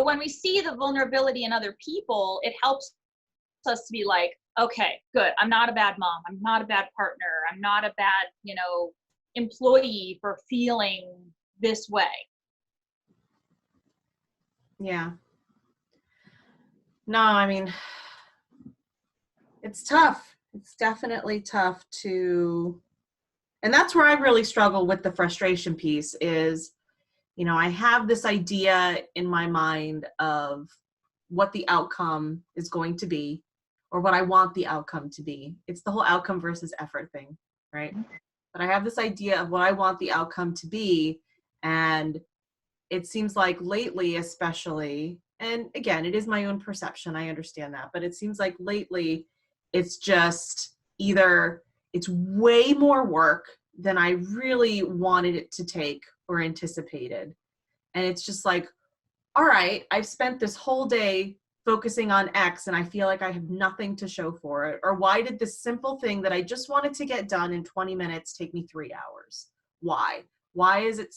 But when we see the vulnerability in other people, it helps us to be like, okay, good. I'm not a bad mom. I'm not a bad partner. I'm not a bad, employee for feeling this way. Yeah. No, I mean, it's tough. It's definitely tough and that's where I really struggle with the frustration piece is, I have this idea in my mind of what the outcome is going to be or what I want the outcome to be. It's the whole outcome versus effort thing, right? But I have this idea of what I want the outcome to be. And it seems like lately, especially, and again, it is my own perception. I understand that. But it seems like lately, it's just either it's way more work than I really wanted it to take or anticipated. And it's just like, all right, I've spent this whole day focusing on X and I feel like I have nothing to show for it. Or why did this simple thing that I just wanted to get done in 20 minutes take me 3 hours? Why? Why is it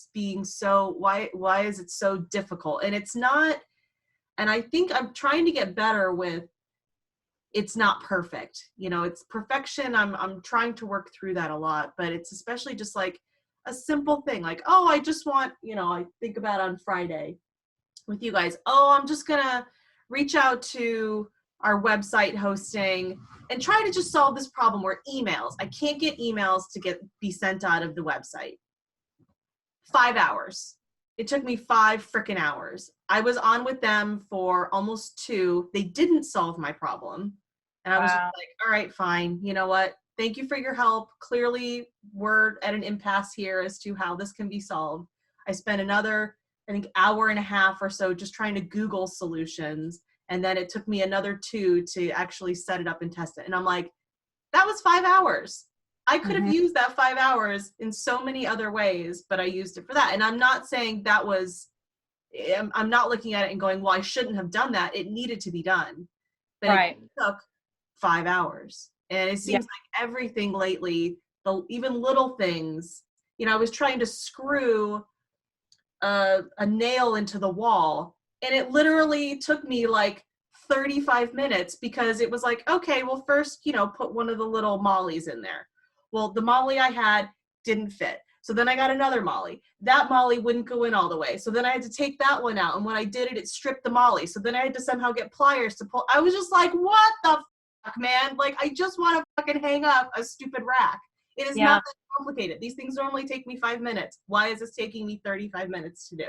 why is it so difficult? And it's not, and I think I'm trying to get better with it's not perfect. It's perfection. I'm trying to work through that a lot, but it's especially just like a simple thing like, oh, I just want, I think about on Friday with you guys, oh, I'm just gonna reach out to our website hosting and try to just solve this problem where emails, I can't get emails to be sent out of the website. 5 hours. It took me 5 freaking hours. I was on with them for almost 2. They didn't solve my problem. And I was just like, all right, fine. You know what? Thank you for your help. Clearly, we're at an impasse here as to how this can be solved. I spent another, I think, hour and a half or so just trying to Google solutions. And then it took me another 2 to actually set it up and test it. And I'm like, that was 5 hours. I could have used that 5 hours in so many other ways, but I used it for that. And I'm not saying that was, I'm not looking at it and going, well, I shouldn't have done that. It needed to be done. But It took 5 hours. And it seems like everything lately, even little things, I was trying to screw a nail into the wall, and it literally took me like 35 minutes because it was like, okay, well, first, put one of the little mollies in there. Well, the molly I had didn't fit. So then I got another molly. That molly wouldn't go in all the way. So then I had to take that one out. And when I did it, it stripped the molly. So then I had to somehow get pliers to pull. I was just like, what the fuck, man? Like, I just want to fucking hang up a stupid rack. It is not that complicated. These things normally take me 5 minutes. Why is this taking me 35 minutes to do?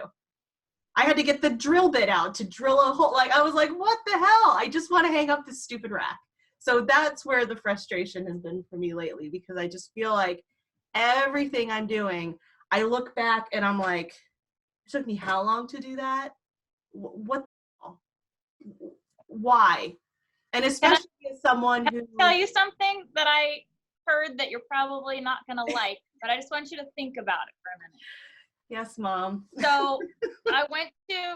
I had to get the drill bit out to drill a hole. Like, I was like, what the hell? I just want to hang up this stupid rack. So that's where the frustration has been for me lately, because I just feel like everything I'm doing, I look back and I'm like, it took me how long to do that? What? Why? And especially as someone who... tell you something that I heard that you're probably not going to like, but I just want you to think about it for a minute. Yes, Mom. So I went to,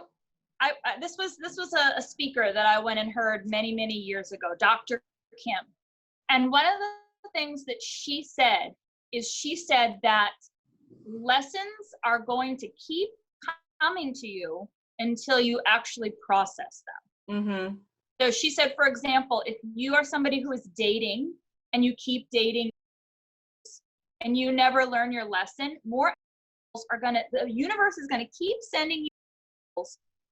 this was a speaker that I went and heard many, many years ago, Dr. Kim. And one of the things that she said that lessons are going to keep coming to you until you actually process them. Mm-hmm. So she said, for example, if you are somebody who is dating and you keep dating and you never learn your lesson, the universe is going to keep sending you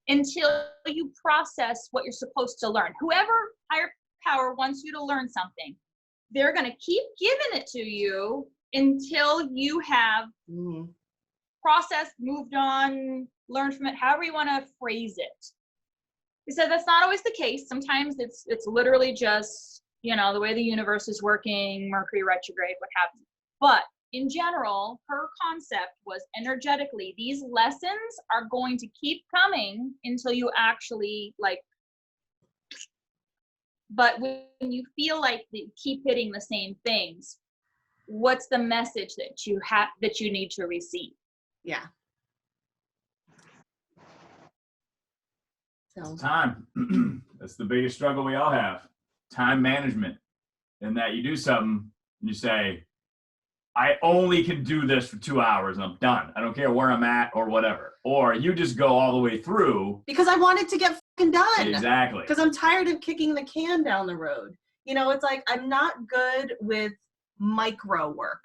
until you process what you're supposed to learn. Whoever higher power wants you to learn something, they're going to keep giving it to you until you have processed, moved on, learned from it, however you want to phrase it. He said that's not always the case. Sometimes it's literally just, the way the universe is working, Mercury retrograde, what have you. But in general, her concept was energetically, these lessons are going to keep coming until you actually but when you feel like you keep hitting the same things, what's the message that you need to receive? Yeah. So time. That's the biggest struggle we all have. Time management. And that you do something and you say, I only can do this for 2 hours and I'm done. I don't care where I'm at or whatever. Or you just go all the way through. Because I want it to get fucking done. Exactly. Because I'm tired of kicking the can down the road. You know, it's like I'm not good with micro work.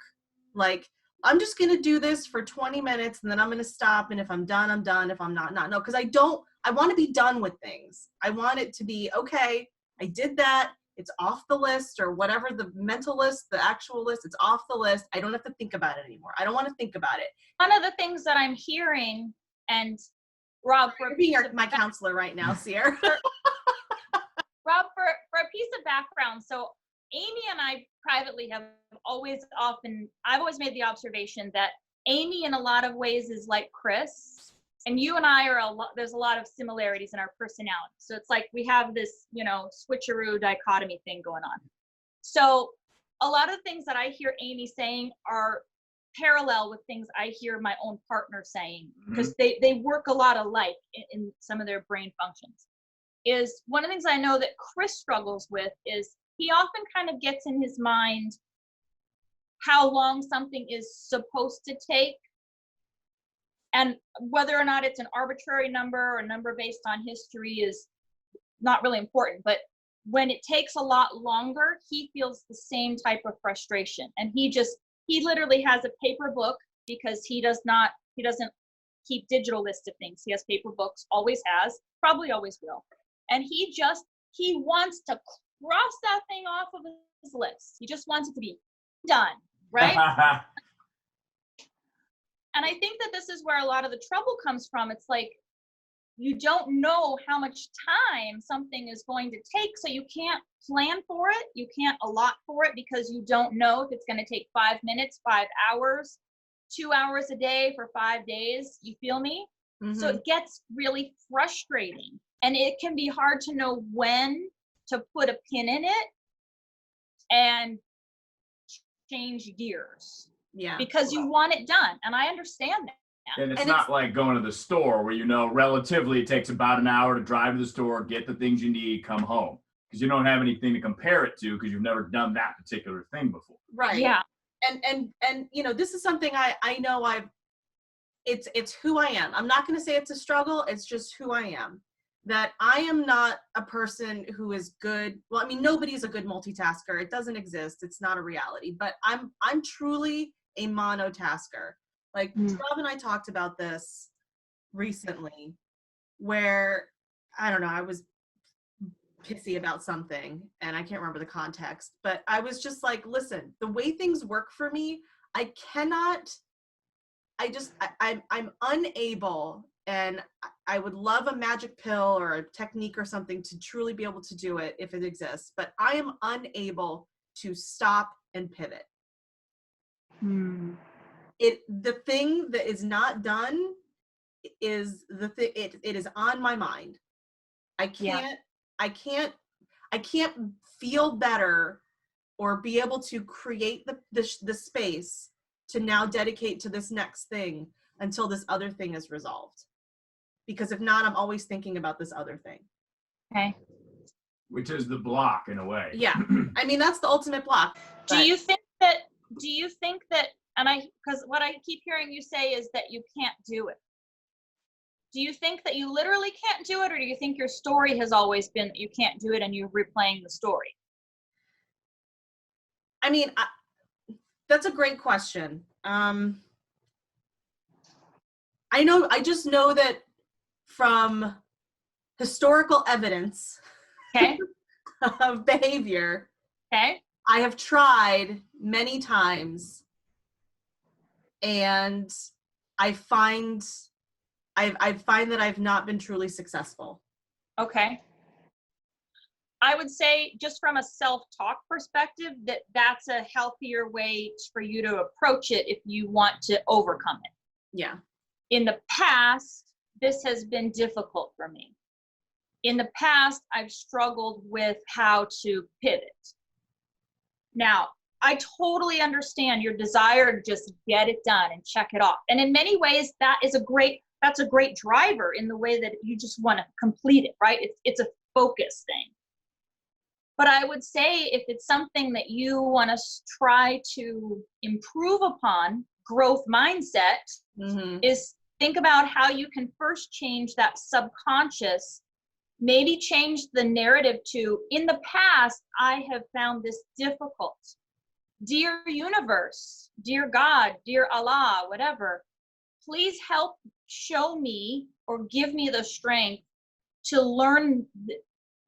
Like, I'm just going to do this for 20 minutes and then I'm going to stop. And if I'm done, I'm done. If I'm not. No, because I want to be done with things. I want it to be, okay, I did that. It's off the list, or whatever, the mental list, the actual list, it's off the list. I don't have to think about it anymore. I don't want to think about it. One of the things that I'm hearing, and Rob, You're being my counselor right now, Sierra. Rob, for a piece of background, so Amy and I privately have I've always made the observation that Amy in a lot of ways is like Chris, and you and I there's a lot of similarities in our personality. So it's like we have this, switcheroo dichotomy thing going on. So a lot of things that I hear Amy saying are parallel with things I hear my own partner saying, because they work a lot alike in some of their brain functions. Is one of the things I know that Chris struggles with is he often kind of gets in his mind how long something is supposed to take, and whether or not it's an arbitrary number or a number based on history is not really important. But when it takes a lot longer, he feels the same type of frustration. And he literally has a paper book, because he doesn't keep digital lists of things. He has paper books, always has, probably always will. And he wants to cross that thing off of his list. He just wants it to be done, right? And I think that this is where a lot of the trouble comes from. It's like, you don't know how much time something is going to take, so you can't plan for it. You can't allot for it, because you don't know if it's going to take 5 minutes, 5 hours, 2 hours a day for 5 days. You feel me? Mm-hmm. So it gets really frustrating, and it can be hard to know when to put a pin in it and change gears. Yeah. Because you want it done. And I understand that. And it's not like going to the store where, relatively it takes about an hour to drive to the store, get the things you need, come home. Because you don't have anything to compare it to, because you've never done that particular thing before. Right. Yeah. And this is something I know it's who I am. I'm not going to say it's a struggle. It's just who I am. That I am not a person who is good. Well, I mean, nobody's a good multitasker. It doesn't exist. It's not a reality. But I'm truly a monotasker. Like, Rob and I talked about this recently, where, I don't know, I was pissy about something, and I can't remember the context, but I was just like, listen, the way things work for me, I'm unable, and I would love a magic pill or a technique or something to truly be able to do it if it exists, but I am unable to stop and pivot. The thing that is not done is it is on my mind. I can't feel better or be able to create the space to now dedicate to this next thing until this other thing is resolved. Because if not, I'm always thinking about this other thing. Okay. Which is the block in a way. Yeah. I mean, that's the ultimate block. Do you think that, because what I keep hearing you say is that you can't do it. Do you think that you literally can't do it, or do you think your story has always been that you can't do it and you're replaying the story? I mean, that's a great question. I just know that from historical evidence Okay. of behavior, Okay. I have tried many times, and I find that I've not been truly successful. Okay. I would say, just from a self-talk perspective, that's a healthier way for you to approach it if you want to overcome it. Yeah. In the past, this has been difficult for me. In the past, I've struggled with how to pivot. Now, I totally understand your desire to just get it done and check it off. And in many ways, that's a great driver, in the way that you just want to complete it, right? It's a focus thing. But I would say if it's something that you want to try to improve upon, growth mindset, is think about how you can first change that subconscious. Maybe change the narrative to, in the past, I have found this difficult. Dear universe, dear God, dear Allah, whatever, please help show me or give me the strength to learn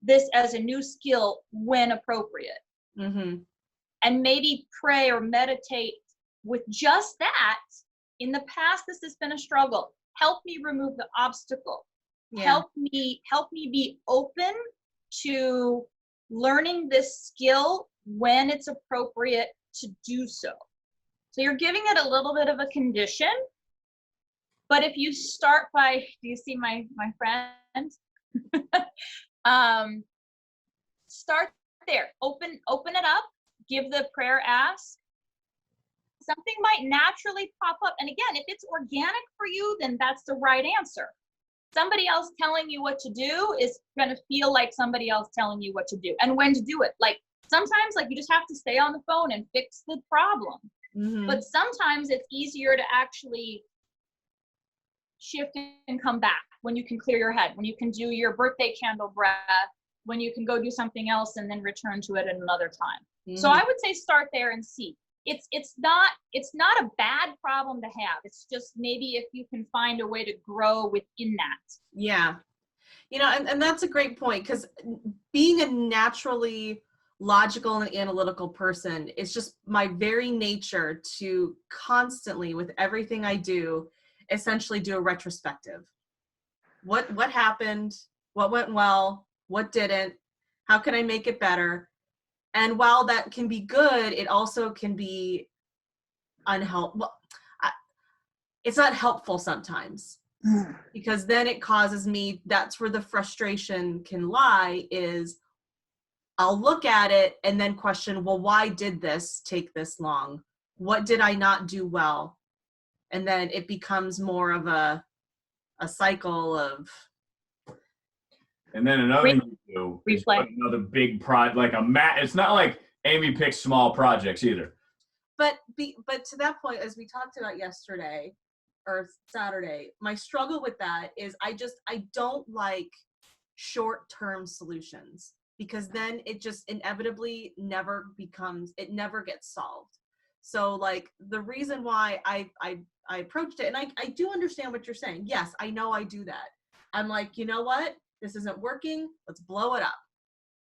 this as a new skill when appropriate. And maybe pray or meditate with just that. In the past, this has been a struggle. Help me remove the obstacle. Help me be open to learning this skill when it's appropriate to do so. So you're giving it a little bit of a condition, but if you start by, do you see my friend? Start there, open it up, give the prayer ask. Something might naturally pop up. And again, if it's organic for you, then that's the right answer. Somebody else telling you what to do is going to feel like somebody else telling you what to do and when to do it. Like sometimes, like you just have to stay on the phone and fix the problem. But sometimes it's easier to actually shift and come back when you can clear your head, when you can do your birthday candle breath, when you can go do something else and then return to it at another time. So I would say start there and see. It's not a bad problem to have. It's just maybe if you can find a way to grow within that. Yeah. You know, and that's a great point, because being a naturally logical and analytical person, it's just my very nature to constantly, with everything I do, essentially do a retrospective. What happened? What went well? What didn't? How can I make it better? And while that can be good, it also can be unhelpful. Well, it's not helpful sometimes, because then it causes me, that's where the frustration can lie, is I'll look at it and then question, well, why did this take this long? What did I not do well? And then it becomes more of a cycle of. And then another thing you do is put another big project, like it's not like Amy picks small projects either. But to that point, as we talked about yesterday or Saturday, my struggle with that is I don't like short-term solutions, because then it just inevitably never gets solved. So like the reason why I approached it, and I do understand what you're saying. Yes, I know I do that. I'm like, you know what? This isn't working. Let's blow it up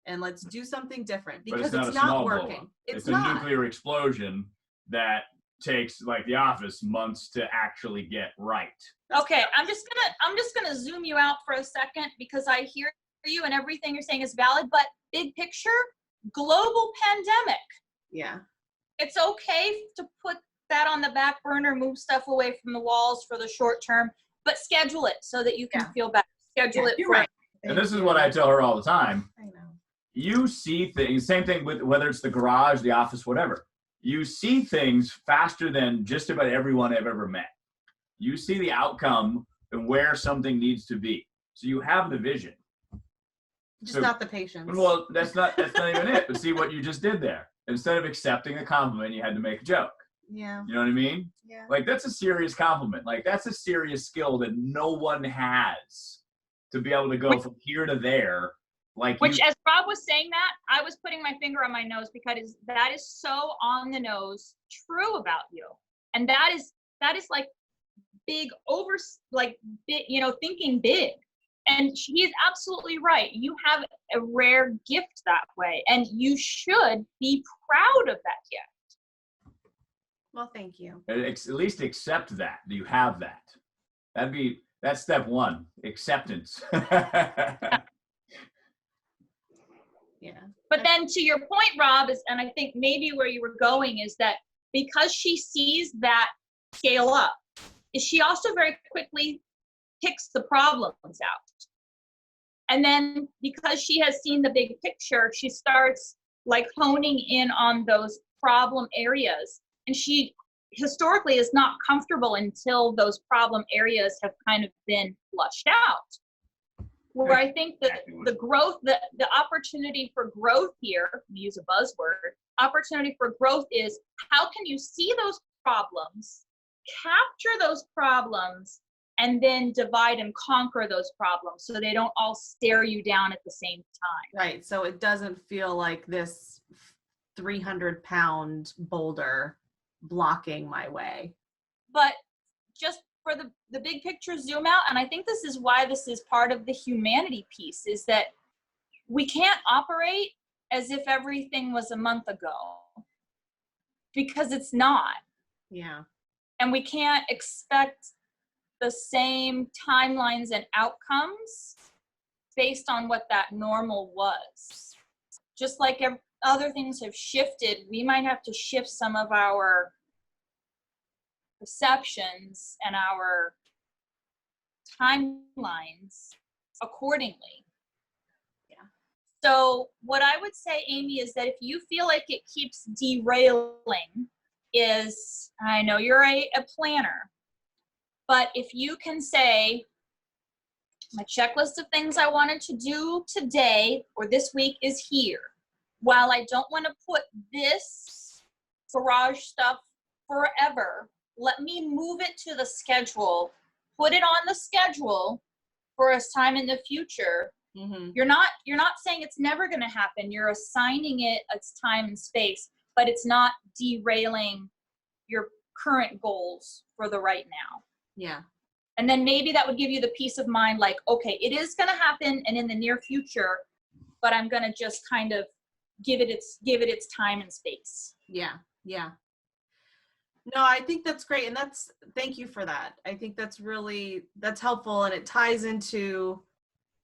and let's do something different, because it's not working. It's a nuclear explosion that takes, like The Office, months to actually get right. Okay, I'm just gonna zoom you out for a second, because I hear you and everything you're saying is valid, but big picture, global pandemic. Yeah. It's okay to put that on the back burner, move stuff away from the walls for the short term, but schedule it so that you can feel better. Schedule it for right. And this is what I tell her all the time. I know. You see things, same thing with whether it's the garage, the office, whatever. You see things faster than just about everyone I've ever met. You see the outcome and where something needs to be. So you have the vision. Just not the patience. Well, that's not even it. But see what you just did there. Instead of accepting a compliment, you had to make a joke. Yeah. You know what I mean? Yeah. Like, that's a serious compliment. Like, that's a serious skill that no one has, to be able to go from here to there. Which, as Rob was saying that, I was putting my finger on my nose, because that is so on the nose true about you. And that is like big thinking big. And he's absolutely right. You have a rare gift that way, and you should be proud of that gift. Well, thank you. At least accept that you have that. That's step one, acceptance. Yeah. But then to your point, Rob, and I think maybe where you were going is that because she sees that scale up, is she also very quickly picks the problems out. And then because she has seen the big picture, she starts like honing in on those problem areas. And she historically is not comfortable until those problem areas have kind of been flushed out. where I think that Exactly what the growth, the opportunity for growth here, let me use a buzzword, opportunity for growth is how can you see those problems, capture those problems, and then divide and conquer those problems so they don't all stare you down at the same time. Right. So it doesn't feel like this 300-pound boulder blocking my way. But just for the big picture zoom out, and I think this is why this is part of the humanity piece, is that we can't operate as if everything was a month ago, because it's not. Yeah. And we can't expect the same timelines and outcomes based on what that normal was. Just like other things have shifted, we might have to shift some of our perceptions and our timelines accordingly. Yeah. So what I would say, Amy, is that if you feel like it keeps derailing, is, I know you're a planner, but if you can say, my checklist of things I wanted to do today or this week is here. While I don't want to put this garage stuff forever, let me move it to the schedule, put it on the schedule for a time in the future. Mm-hmm. You're not saying it's never going to happen. You're assigning it its time and space, but it's not derailing your current goals for the right now. Yeah. And then maybe that would give you the peace of mind, like, okay, it is going to happen and in the near future, but I'm going to just kind of give it its time and space. Yeah. Yeah. No, I think that's great. And thank you for that. I think that's helpful. And it ties into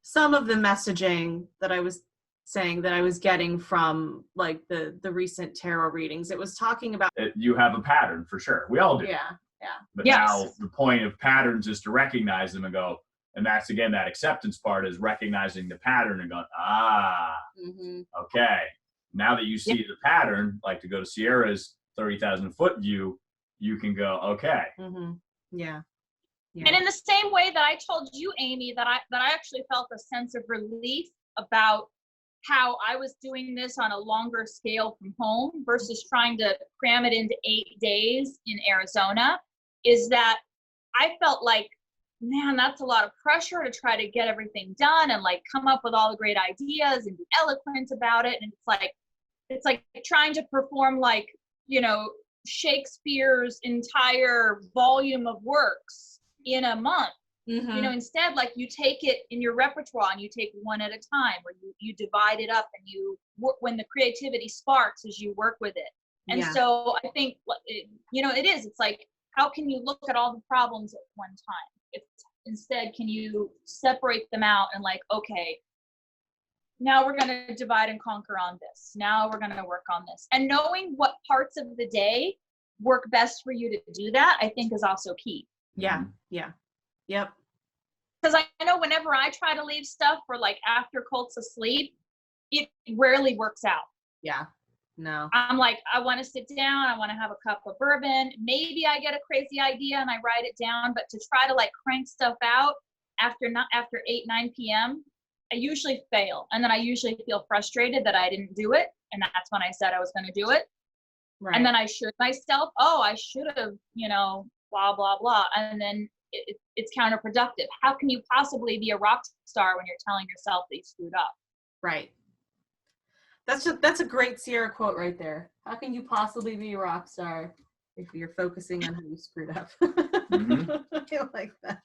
some of the messaging that I was saying that I was getting from like the recent tarot readings. It was talking about, You have a pattern for sure. We all do. yeah. But Yes. now the point of patterns is to recognize them and go, and that's again, that acceptance part is recognizing the pattern and going, Mm-hmm. okay. Now that you see the pattern, like to go to Sierra's 30,000 foot view, you can go, okay. Mm-hmm. Yeah. Yeah. And in the same way that I told you, Amy, that I actually felt a sense of relief about how I was doing this on a longer scale from home versus trying to cram it into 8 days in Arizona, is that I felt like, man, that's a lot of pressure to try to get everything done and like come up with all the great ideas and be eloquent about it. And it's like trying to perform like, Shakespeare's entire volume of works in a month. Mm-hmm. Instead, like you take it in your repertoire and you take one at a time, or you divide it up and you work when the creativity sparks as you work with it. And so I think, it's like, how can you look at all the problems at one time? Instead, can you separate them out and like, okay, now we're going to divide and conquer on this. Now we're going to work on this. And knowing what parts of the day work best for you to do that, I think is also key. Yeah. Mm-hmm. Yeah. Yep. Because I know whenever I try to leave stuff for like after Colt's asleep, it rarely works out. Yeah. No. I'm like, I want to sit down. I want to have a cup of bourbon. Maybe I get a crazy idea and I write it down. But to try to like crank stuff out after 8, 9 p.m., I usually fail. And then I usually feel frustrated that I didn't do it. And that's when I said I was going to do it. Right. And then I should myself, I should have, blah, blah, blah. And then it's counterproductive. How can you possibly be a rock star when you're telling yourself that you screwed up? Right. That's a great Sierra quote right there. How can you possibly be a rock star if you're focusing on how you screwed up? Mm-hmm. I like that.